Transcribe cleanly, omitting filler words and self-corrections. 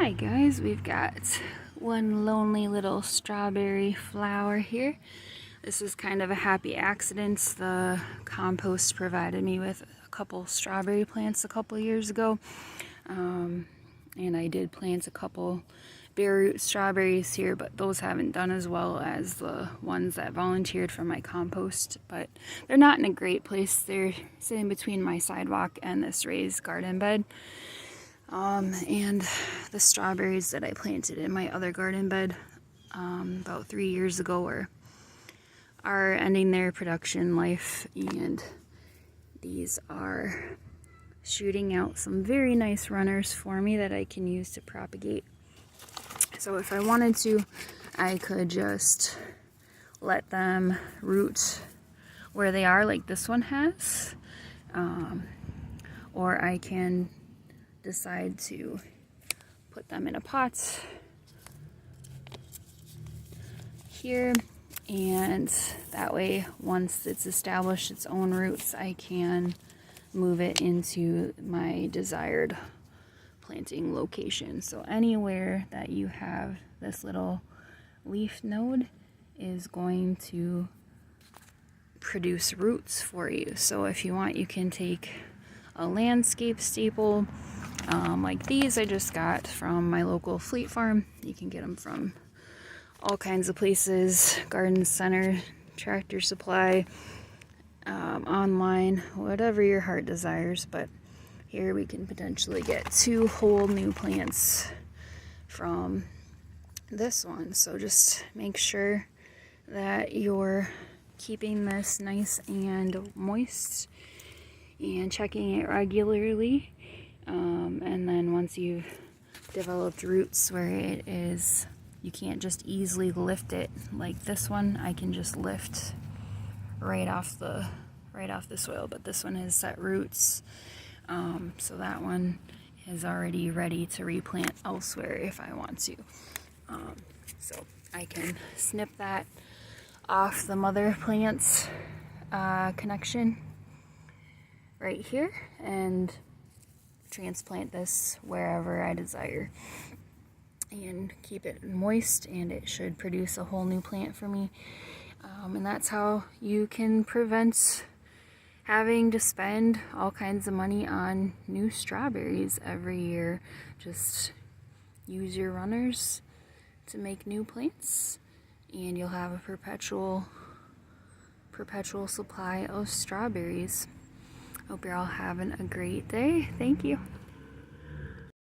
Hi guys, we've got one lonely little strawberry flower here. This is kind of a happy accident. The compost provided me with a couple strawberry plants a couple years ago. And I did plant a couple bare root strawberries here, but those haven't done as well as the ones that volunteered for my compost. But they're not in a great place. They're sitting between my sidewalk and this raised garden bed. And the strawberries that I planted in my other garden bed about 3 years ago are ending their production life, and these are shooting out some very nice runners for me that I can use to propagate. So if I wanted to, I could just let them root where they are, like this one has, or I can decide to put them in a pot here, and that way once it's established its own roots, I can move it into my desired planting location. So anywhere that you have this little leaf node is going to produce roots for you. So if you want, you can take a landscape staple like these I just got from my local Fleet Farm. You can get them from all kinds of places, garden center, Tractor Supply, online, whatever your heart desires. But here we can potentially get 2 whole new plants from this one. So just make sure that you're keeping this nice and moist and checking it regularly. And then once you've developed roots where it is, you can't just easily lift it like this one. I can just lift right off the soil, but this one has set roots, so that one is already ready to replant elsewhere if I want to. So I can snip that off the mother plant's connection right here and transplant this wherever I desire and keep it moist, and it should produce a whole new plant for me. And that's how you can prevent having to spend all kinds of money on new strawberries every year. Just use your runners to make new plants, and you'll have a perpetual supply of strawberries. Hope you're all having a great day. Thank you.